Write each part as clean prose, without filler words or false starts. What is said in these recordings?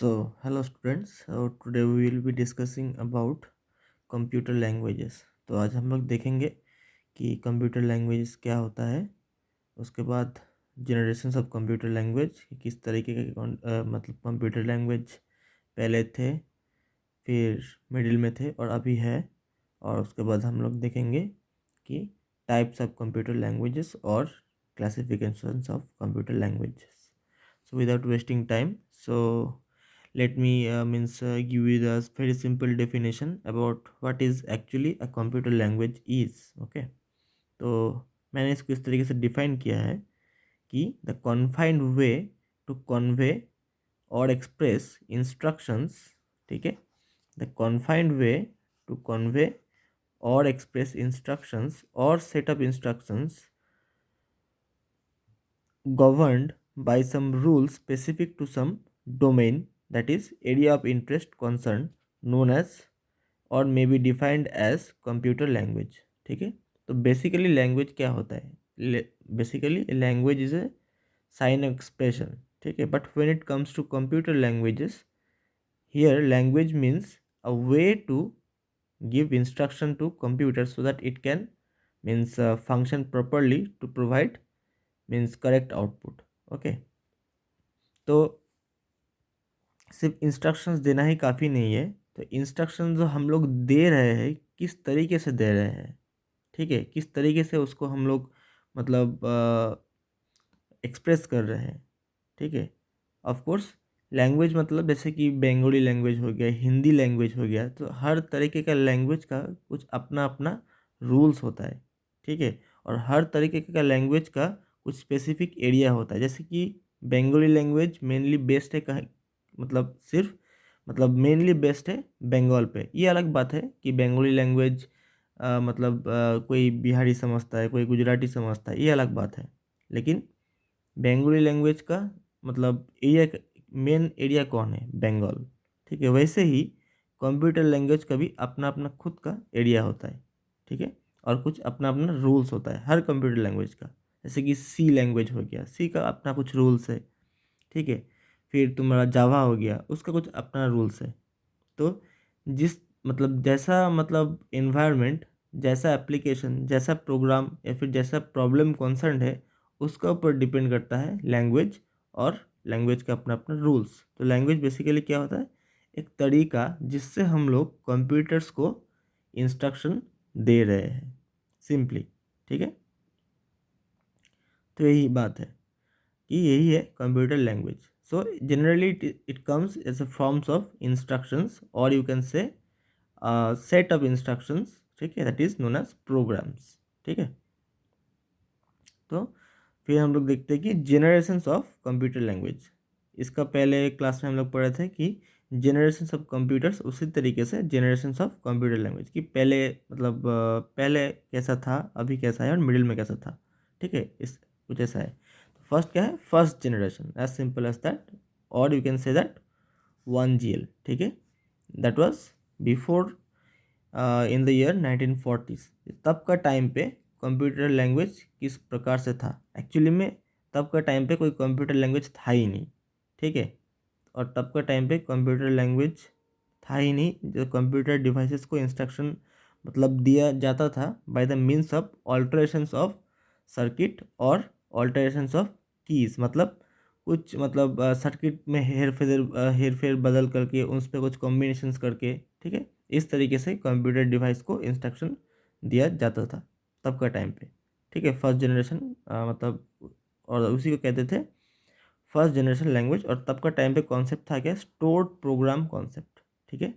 Hello students. Today we will be discussing about computer languages. तो आज हम लोग देखेंगे कि कंप्यूटर लैंग्वेजेस क्या होता है। उसके बाद जनरेशन्स ऑफ कंप्यूटर लैंग्वेज, किस तरीके के मतलब कंप्यूटर लैंग्वेज पहले थे, फिर मिडिल में थे और अभी है। और उसके बाद हम लोग देखेंगे कि टाइप्स ऑफ कंप्यूटर लैंग्वेजेस और classifications of computer languages. So without wasting time, so let me give you the very simple definition about what is actually a computer language is. Okay, तो मैंने इसको इस तरीके से डिफाइन किया है कि the confined way to convey और एक्सप्रेस इंस्ट्रक्शंस। ठीक है, the confined way to convey और एक्सप्रेस इंस्ट्रक्शंस और set of instructions governed by some rules specific to some domain, that is area of interest concern, known as or may be defined as computer language. ठीक है, तो basically language क्या होता है? Basically language is a sign expression. ठीक है, but when it comes to computer languages, here language means a way to give instruction to computer so that it can function properly to provide correct output. Okay, तो सिर्फ instructions देना ही काफ़ी नहीं है। तो instruction जो हम लोग दे रहे हैं, किस तरीके से दे रहे हैं, ठीक है, किस तरीके से उसको हम लोग मतलब एक्सप्रेस कर रहे हैं। ठीक है, ऑफ कोर्स लैंग्वेज मतलब जैसे कि बंगाली लैंग्वेज हो गया, हिंदी लैंग्वेज हो गया, तो हर तरीके का लैंग्वेज का कुछ अपना अपना रूल्स होता है। ठीक है, और हर तरीके का लैंग्वेज का कुछ स्पेसिफिक एरिया होता है। जैसे कि बंगाली लैंग्वेज मेनली बेस्ड है कहाँ, मतलब सिर्फ मतलब मेनली बेस्ड है बंगाल पे। ये अलग बात है कि बंगाली लैंग्वेज कोई बिहारी समझता है, कोई गुजराती समझता है, ये अलग बात है। लेकिन बंगाली लैंग्वेज का मतलब एरिया, मेन एरिया कौन है? बंगाल। ठीक है, वैसे ही कंप्यूटर लैंग्वेज का भी अपना अपना खुद का एरिया होता है। ठीक है, और कुछ अपना अपना रूल्स होता है हर कंप्यूटर लैंग्वेज का। जैसे कि सी लैंग्वेज हो गया, सी का अपना कुछ रूल्स है। ठीक है, फिर तुम्हारा जावा हो गया, उसका कुछ अपना रूल्स है। तो जिस मतलब जैसा मतलब एनवायरनमेंट, जैसा एप्लीकेशन, जैसा प्रोग्राम या फिर जैसा प्रॉब्लम कॉन्सर्न है, उसका ऊपर डिपेंड करता है लैंग्वेज, और लैंग्वेज का अपना अपना रूल्स। तो लैंग्वेज बेसिकली क्या होता है? एक तरीका जिससे हम लोग कंप्यूटर्स को इंस्ट्रक्शन दे रहे हैं, सिंपली। ठीक है, तो यही बात है कि यही है computer language. So generally it comes as a forms of instructions, और you can say set of instructions. ठीक है, that is known as programs. ठीक है, तो फिर हम लोग देखते हैं कि जेनरेशन्स ऑफ कंप्यूटर लैंग्वेज। इसका पहले क्लास में हम लोग पढ़े थे कि जेनरेशन्स ऑफ कंप्यूटर्स, उसी तरीके से जेनरेशन्स ऑफ कंप्यूटर लैंग्वेज कि पहले पहले कैसा था, अभी कैसा है और मिडिल में कैसा था। ठीक है, इस कुछ ऐसा है। तो फर्स्ट क्या है? First generation, as simple as that, और you can say that 1GL। ठीक है, that was before in the year 1940s। तब का टाइम पे कंप्यूटर लैंग्वेज किस प्रकार से था? एक्चुअली में तब का टाइम पे कोई कंप्यूटर लैंग्वेज था ही नहीं। ठीक है, और तब का टाइम पे कंप्यूटर लैंग्वेज था ही नहीं। जो कंप्यूटर डिवाइसेस को इंस्ट्रक्शन दिया जाता था by the means of alterations of circuit और ऑल्टरेशंस ऑफ कीज। मतलब कुछ सर्किट में हेर फेर बदल करके उस पर कुछ कॉम्बिनेशंस करके। ठीक है, इस तरीके से कंप्यूटर डिवाइस को इंस्ट्रक्शन दिया जाता था तब का टाइम पे। ठीक है, फर्स्ट जनरेशन और उसी को कहते थे फर्स्ट जनरेशन लैंग्वेज। और तब का टाइम पे कॉन्सेप्ट था क्या? Stored program concept. ठीक है,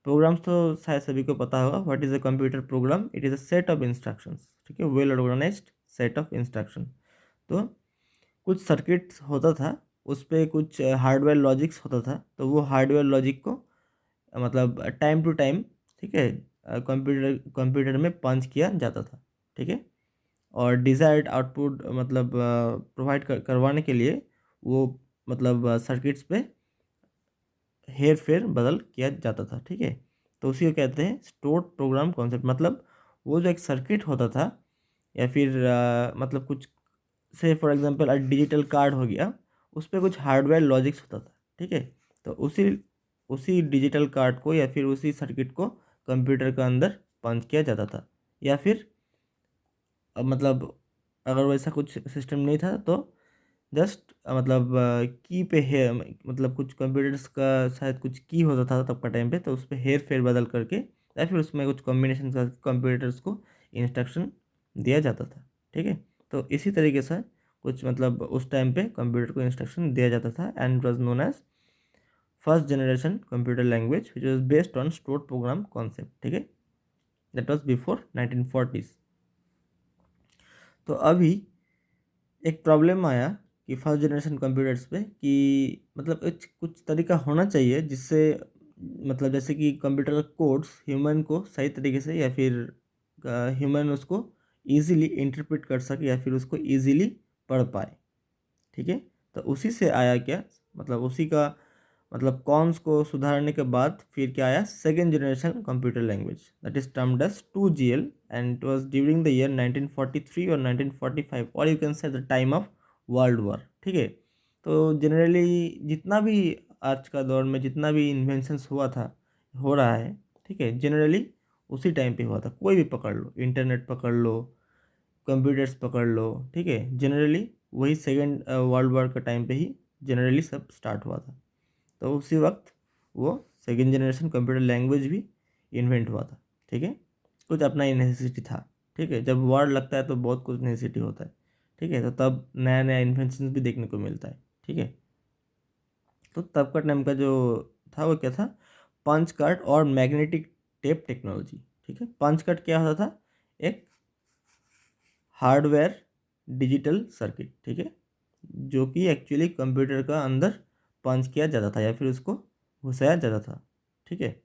प्रोग्राम्स तो शायद सभी को पता होगा। What is a computer program? It is a set of instructions. ठीक है, well organized set of instruction. तो कुछ सर्किट्स होता था, उस पर कुछ हार्डवेयर लॉजिक्स होता था। तो वो हार्डवेयर लॉजिक को टाइम टू टाइम, ठीक है, कंप्यूटर में पंच किया जाता था। ठीक है, और डिज़ायर्ड आउटपुट प्रोवाइड करवाने के लिए वो सर्किट्स पे हेर फेर बदल किया जाता था। ठीक है, तो उसी को कहते हैं स्टोर्ड प्रोग्राम कॉन्सेप्ट। मतलब वो जो एक सर्किट होता था, या फिर कुछ से फॉर एग्जांपल डिजिटल कार्ड हो गया, उस पर कुछ हार्डवेयर लॉजिक्स होता था। ठीक है, तो उसी डिजिटल कार्ड को या फिर उसी सर्किट को कंप्यूटर के अंदर पंच किया जाता था। या फिर मतलब अगर वैसा कुछ सिस्टम नहीं था तो जस्ट मतलब की पे है, मतलब कुछ कंप्यूटर्स का शायद कुछ की होता था तब का टाइम पे, तो उस पर हेर फेर बदल करके या फिर उसमें कुछ कॉम्बिनेशन का कंप्यूटर्स को इंस्ट्रक्शन दिया जाता था। ठीक है, तो इसी तरीके से कुछ मतलब उस टाइम पे कंप्यूटर को इंस्ट्रक्शन दिया जाता था, and it was known as first generation computer language which was based on stored program concept. ठीक है, दैट वॉज बिफोर 1940s। तो अभी एक प्रॉब्लम आया कि फर्स्ट जनरेशन कंप्यूटर्स पे कि मतलब कुछ तरीका होना चाहिए जिससे मतलब जैसे कि कंप्यूटर का कोड्स ह्यूमन को सही तरीके से या फिर ह्यूमन उसको इजीली इंटरप्रेट कर सके या फिर उसको इजीली पढ़ पाए। ठीक है, तो उसी से आया क्या, मतलब उसी का मतलब कॉन्स को सुधारने के बाद फिर क्या आया, second generation computer language that is termed as 2GL, and it was during the year 1943 और 1945, और you can say the time of world war. ठीक है, तो जनरली जितना भी आज का दौर में जितना भी इन्वेंशंस हुआ था, हो रहा है, ठीक है, जनरली उसी टाइम पे हुआ था। कोई भी पकड़ लो, इंटरनेट पकड़ लो, कंप्यूटर्स पकड़ लो, ठीक है, जनरली वही सेकेंड वर्ल्ड वॉर का टाइम पे ही जनरली सब स्टार्ट हुआ था। तो उसी वक्त वो सेकेंड जनरेशन कंप्यूटर लैंग्वेज भी इन्वेंट हुआ था। ठीक है, कुछ अपना ही नेसेसिटी था। ठीक है, जब वर्ड लगता है तो बहुत कुछ नेसेसिटी होता है। ठीक है, तो तब नया नया इन्वेंशन भी देखने को मिलता है। ठीक है, तो तब का टाइम का जो था वो क्या था, पंच कार्ड और मैग्नेटिक टेप टेक्नोलॉजी। ठीक है, पंच कार्ड क्या होता था, एक हार्डवेयर डिजिटल सर्किट। ठीक है, जो कि एक्चुअली कंप्यूटर का अंदर पंच किया जाता था या फिर उसको घुसाया जाता था। ठीक है,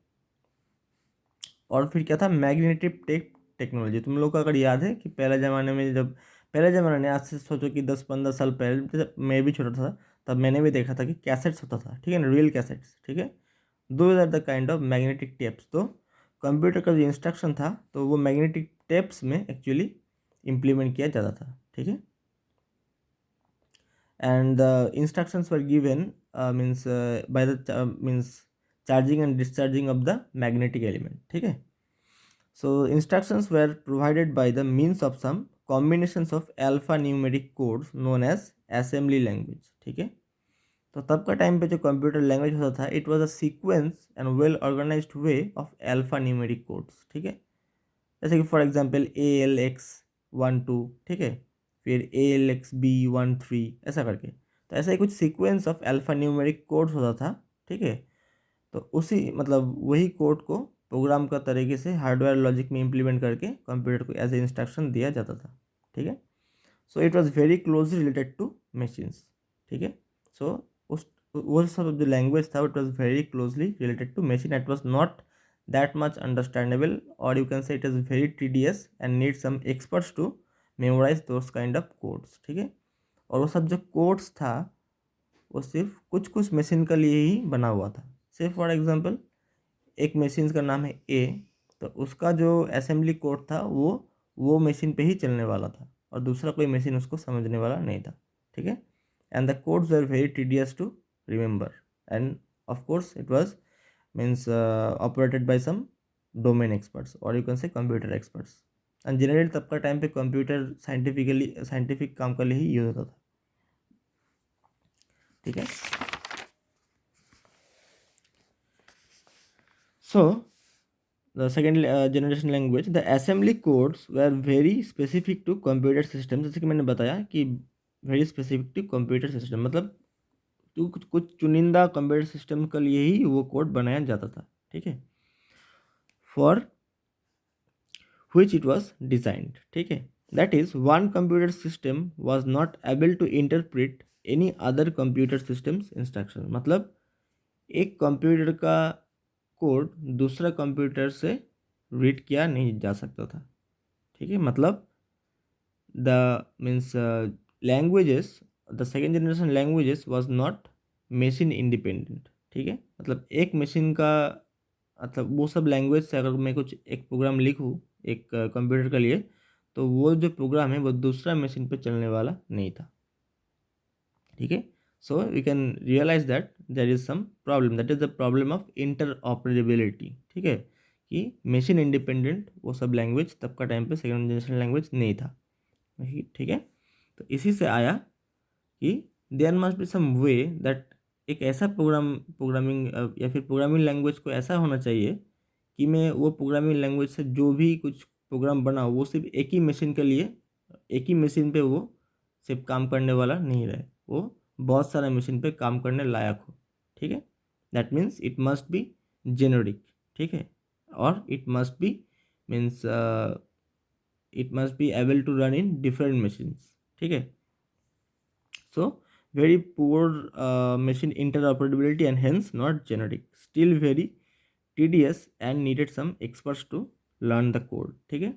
और फिर क्या था, मैग्नेटिक टेप टेक्नोलॉजी। तुम लोग को अगर याद है कि पहले ज़माने में, जब पहले ज़माने में, आज से सोचो कि 10-15 साल पहले जब मैं भी छोटा था तब मैंने भी देखा था कि कैसेट्स होता था। ठीक है ना, रियल कैसेट्स। ठीक है, those are the kind of magnetic tapes. तो कंप्यूटर का जो इंस्ट्रक्शन था तो वो मैग्नेटिक टेप्स में एक्चुअली इम्प्लीमेंट किया जाता था। ठीक है, and the instructions were given means by the means charging and discharging of the magnetic element. ठीक है, so instructions were provided by the means of some combinations of alphanumeric codes known as assembly language. ठीक है, तो तब का time पे जो computer language होता था, it was a sequence and well organized way of alphanumeric codes. ठीक है, जैसे कि फॉर एग्जांपल ALX12, ठीक है, फिर ALXB13, ऐसा करके। तो ऐसा ही कुछ sequence of alphanumeric codes होता था। ठीक है, तो उसी मतलब वही कोड को प्रोग्राम का तरीके से हार्डवेयर लॉजिक में इम्प्लीमेंट करके कंप्यूटर को एज ए इंस्ट्रक्शन दिया जाता था। ठीक है, so it was very closely related to machines. ठीक है, सो उस वो सब जो लैंग्वेज था it was very closely related to machine, it was not that much understandable, और you can say it is very tedious and need some experts to memorise those kind of codes. ठीक है, और वो सब जो codes था वो सिर्फ कुछ कुछ मशीन के लिए ही बना हुआ था। सिर्फ फॉर एग्जांपल एक मशीन का नाम है ए, तो उसका जो असेंबली कोड था वो मशीन पे ही चलने वाला था और दूसरा कोई मशीन उसको समझने वाला नहीं था। ठीक है, and the codes are very tedious to remember, and of course it was means operated by some domain experts और you can say computer experts. And generally तब का टाइम पे कंप्यूटर साइंटिफिक काम के लिए ही यूज होता था। ठीक है, सो the second generation language, the assembly codes were very specific to computer system। जैसे कि मैंने बताया कि very specific to computer system, मतलब कुछ कुछ चुनिंदा कंप्यूटर सिस्टम के लिए ही वो कोड बनाया जाता था। ठीक है, for which it was designed। ठीक है, that is one computer system was not able to interpret any other computer systems instruction। मतलब एक कंप्यूटर का कोड दूसरा कंप्यूटर से रीड किया नहीं जा सकता था। ठीक है, मतलब the means languages, the second generation languages was not machine independent. ठीक है, मतलब एक मशीन का मतलब वो सब लैंग्वेज से अगर मैं कुछ एक प्रोग्राम लिखूँ एक कंप्यूटर के लिए, तो वो जो प्रोग्राम है वो दूसरा मशीन पे चलने वाला नहीं था। ठीक है, So we can realize that there is some problem, that is the problem of interoperability. ठीक है, कि machine independent वो सब लैंग्वेज तब का टाइम पे सेकेंड जनरेशन लैंग्वेज नहीं था। ठीक है, तो इसी से आया कि there must be some way that एक ऐसा प्रोग्रामिंग या फिर प्रोग्रामिंग लैंग्वेज को ऐसा होना चाहिए कि मैं वो प्रोग्रामिंग लैंग्वेज से जो भी कुछ प्रोग्राम बनाऊँ वो सिर्फ एक ही मशीन के लिए, एक ही मशीन पे वो सिर्फ काम करने वाला नहीं रहे, वो बहुत सारे मशीन पे काम करने लायक हो। ठीक है, that means it must be generic. ठीक है, और it must be means it must be able to run in different machines। ठीक है, so very poor machine interoperability and hence not generic, still very tedious and needed some experts to learn the code। ठीक है,